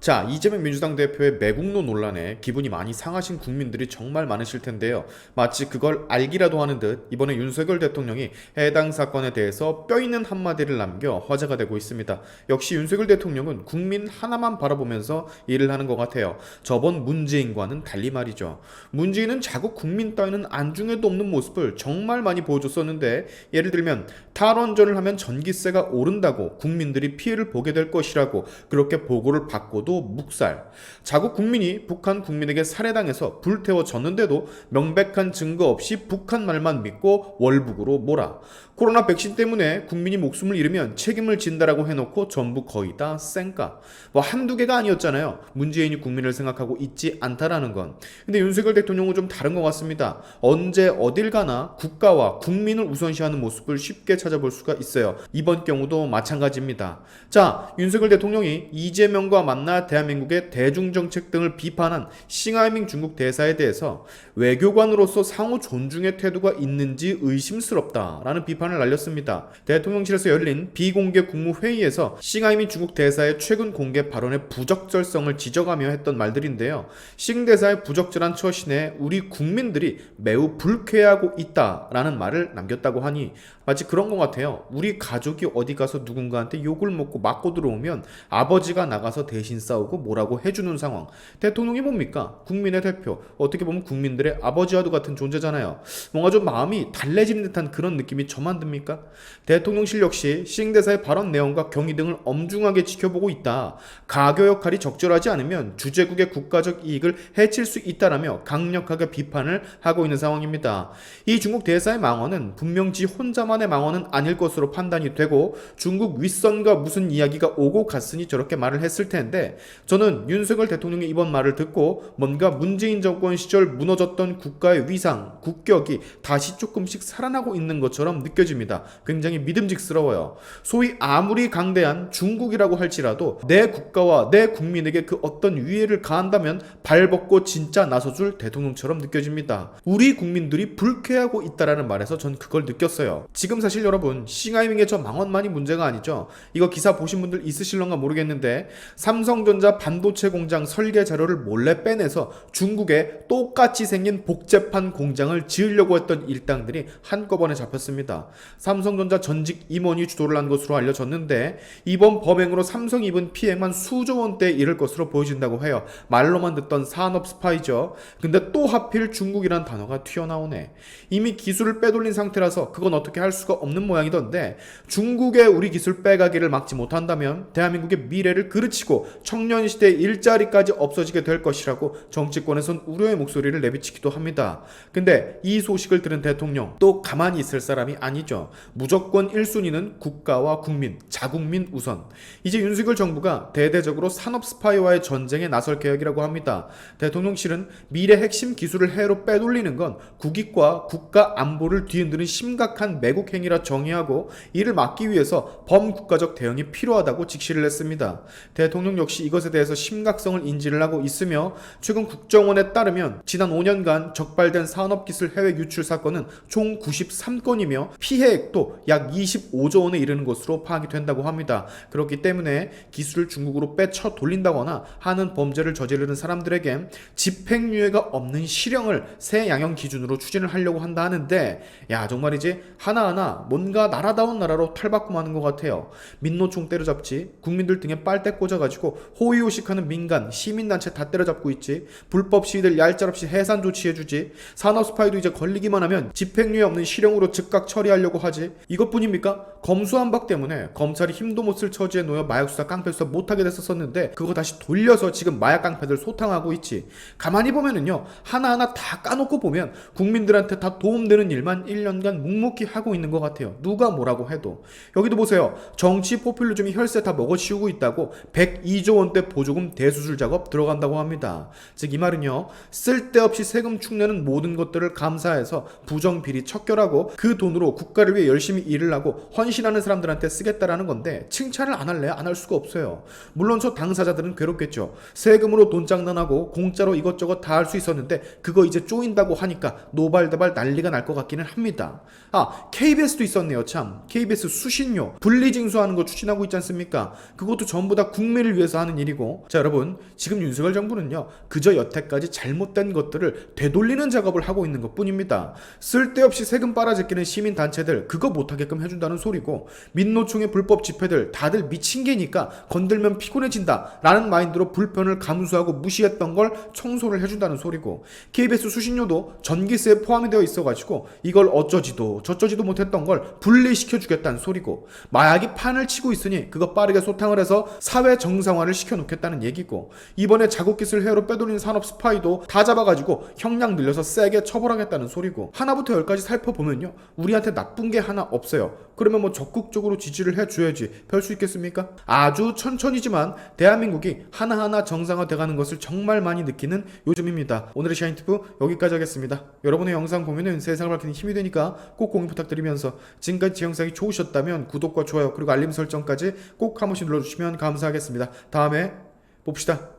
자, 이재명 민주당 대표의 매국노 논란에 기분이 많이 상하신 국민들이 정말 많으실 텐데요. 마치 그걸 알기라도 하는 듯 이번에 윤석열 대통령이 해당 사건에 대해서 뼈있는 한마디를 남겨 화제가 되고 있습니다. 역시 윤석열 대통령은 국민 하나만 바라보면서 일을 하는 것 같아요. 저번 문재인과는 달리 말이죠. 문재인은 자국 국민 따위는 안중에도 없는 모습을 정말 많이 보여줬었는데, 예를 들면 탈원전을 하면 전기세가 오른다고 국민들이 피해를 보게 될 것이라고 그렇게 보고를 받고도 묵살. 자국 국민이 북한 국민에게 살해당해서 불태워졌는데도 명백한 증거 없이 북한 말만 믿고 월북으로 몰아. 코로나 백신 때문에 국민이 목숨을 잃으면 책임을 진다라고 해놓고 전부 거의 다 쌩까. 뭐 한두 개가 아니었잖아요. 문재인이 국민을 생각하고 있지 않다라는 건. 근데 윤석열 대통령은 좀 다른 것 같습니다. 언제 어딜 가나 국가와 국민을 우선시하는 모습을 쉽게 찾아볼 수가 있어요. 이번 경우도 마찬가지입니다. 자, 윤석열 대통령이 이재명과 만나 대한민국의 대중정책 등을 비판한 싱하이밍 중국 대사에 대해서 외교관으로서 상호 존중의 태도가 있는지 의심스럽다라는 비판을 날렸습니다. 대통령실에서 열린 비공개 국무회의에서 싱하이밍 중국 대사의 최근 공개 발언의 부적절성을 지적하며 했던 말들인데요. 싱 대사의 부적절한 처신에 우리 국민들이 매우 불쾌해하고 있다라는 말을 남겼다고 하니 마치 그런 것 같아요. 우리 가족이 어디 가서 누군가한테 욕을 먹고 맞고 들어오면 아버지가 나가서 대신 싸우고 뭐라고 해주는 상황. 대통령이 뭡니까? 국민의 대표. 어떻게 보면 국민들의 아버지와도 같은 존재잖아요. 뭔가 좀 마음이 달래지는 듯한 그런 느낌이 저만 듭니까? 대통령실 역시 싱 대사의 발언 내용과 경위 등을 엄중하게 지켜보고 있다. 가교 역할이 적절하지 않으면 주재국의 국가적 이익을 해칠 수 있다라며 강력하게 비판을 하고 있는 상황입니다. 이 중국 대사의 망언은 분명 지 혼자만의 망언은 아닐 것으로 판단이 되고 중국 윗선과 무슨 이야기가 오고 갔으니 저렇게 말을 했을 텐데, 저는 윤석열 대통령의 이번 말을 듣고 뭔가 문재인 정권 시절 무너졌던 국가의 위상, 국격이 다시 조금씩 살아나고 있는 것처럼 느껴집니다. 굉장히 믿음직스러워요. 소위 아무리 강대한 중국이라고 할지라도 내 국가와 내 국민에게 그 어떤 위해를 가한다면 발벗고 진짜 나서줄 대통령처럼 느껴집니다. 우리 국민들이 불쾌하고 있다라는 말에서 전 그걸 느꼈어요. 지금 사실 여러분, 싱하이밍의 저 망언만이 문제가 아니죠. 이거 기사 보신 분들 있으실런가 모르겠는데, 삼성전자 반도체 공장 설계 자료를 몰래 빼내서 중국에 똑같이 생긴 복제판 공장을 지으려고 했던 일당들이 한꺼번에 잡혔습니다. 삼성전자 전직 임원이 주도를 한 것으로 알려졌는데, 이번 범행으로 삼성이 입은 피해만 수조 원대에 이를 것으로 보여진다고 해요. 말로만 듣던 산업 스파이죠. 근데 또 하필 중국이란 단어가 튀어나오네. 이미 기술을 빼돌린 상태라서 그건 어떻게 할 수가 없는 모양이던데, 중국에 우리 기술 빼가기를 막지 못한다면 대한민국의 미래를 그르치고 청년시대의 일자리까지 없어지게 될 것이라고 정치권에선 우려의 목소리를 내비치기도 합니다. 근데 이 소식을 들은 대통령 또 가만히 있을 사람이 아니죠. 무조건 1순위는 국가와 국민, 자국민 우선. 이제 윤석열 정부가 대대적으로 산업 스파이와의 전쟁에 나설 계획이라고 합니다. 대통령실은 미래 핵심 기술을 해로 빼돌리는 건 국익과 국가 안보를 뒤흔드는 심각한 매국 행위라 정의하고, 이를 막기 위해서 범국가적 대응이 필요하다고 직시를 했습니다. 대통령 역시 이것에 대해서 심각성을 인지를 하고 있으며, 최근 국정원에 따르면 지난 5년간 적발된 산업기술 해외 유출 사건은 총 93건이며 피해액도 약 25조 원에 이르는 것으로 파악이 된다고 합니다. 그렇기 때문에 기술을 중국으로 빼쳐 돌린다거나 하는 범죄를 저지르는 사람들에게 집행유예가 없는 실형을 새 양형 기준으로 추진을 하려고 한다 하는데, 야 정말이지 하나하나 뭔가 나라다운 나라로 탈바꿈하는 것 같아요. 민노총 때려잡지, 국민들 등에 빨대 꽂아가지고 호의호식하는 민간, 시민단체 다 때려잡고 있지, 불법 시위들 얄짤없이 해산 조치해주지, 산업 스파이도 이제 걸리기만 하면 집행유예 없는 실형으로 즉각 처리하려고 하지. 이것뿐입니까? 검수완박 때문에 검찰이 힘도 못 쓸 처지에 놓여 마약수사 깡패수사 못하게 됐었는데, 그거 다시 돌려서 지금 마약 깡패들 소탕하고 있지. 가만히 보면은요, 하나하나 다 까놓고 보면 국민들한테 다 도움되는 일만 1년간 묵묵히 하고 있는 것 같아요. 누가 뭐라고 해도. 여기도 보세요. 정치 포퓰리즘이 혈세 다 먹어치우고 있다고 102조 원대 보조금 대수술 작업 들어간다고 합니다. 즉 이 말은요, 쓸데없이 세금 축내는 모든 것들을 감사해서 부정비리 척결하고 그 돈으로 국가를 위해 열심히 일을 하고 헌신하는 사람들한테 쓰겠다라는 건데, 칭찬을 안 할래? 안 할 수가 없어요. 물론 저 당사자들은 괴롭겠죠. 세금으로 돈 장난하고 공짜로 이것저것 다 할 수 있었는데 그거 이제 쪼인다고 하니까 노발대발 난리가 날 것 같기는 합니다. KBS도 있었네요. 참, KBS 수신료 분리징수하는 거 추진하고 있지 않습니까? 그것도 전부 다 국민을 위해서 하는 일이고. 자, 여러분, 지금 윤석열 정부는요, 그저 여태까지 잘못된 것들을 되돌리는 작업을 하고 있는 것뿐입니다. 쓸데없이 세금 빨아제끼는 시민단체들 그거 못하게끔 해준다는 소리고, 민노총의 불법 집회들 다들 미친 개니까 건들면 피곤해진다 라는 마인드로 불편을 감수하고 무시했던 걸 청소를 해준다는 소리고, KBS 수신료도 전기세에 포함이 되어 있어가지고 이걸 어쩌지도 저쩌지도 못했던 걸 분리시켜주겠다는 소리고, 마약이 판을 치고 있으니 그거 빠르게 소탕을 해서 사회 정상화를 시켜놓겠다는 얘기고, 이번에 자국기술 해외로 빼돌린 산업 스파이도 다 잡아가지고 형량 늘려서 세게 처벌하겠다는 소리고, 하나부터 열까지 살펴보면요, 우리한테 나쁜 게 하나 없어요. 그러면 뭐 적극적으로 지지를 해줘야지 별 수 있겠습니까? 아주 천천히지만 대한민국이 하나하나 정상화돼가는 것을 정말 많이 느끼는 요즘입니다. 오늘의 샤인티브 여기까지 하겠습니다. 여러분의 영상 공유는 세상을 밝히는 힘이 되니까 꼭 공유 부탁드리면서, 지금까지 제 영상이 좋으셨다면 구독과 좋아요 그리고 알림 설정까지 꼭 한 번씩 눌러주시면 감사하겠습니다. 다음에 봅시다.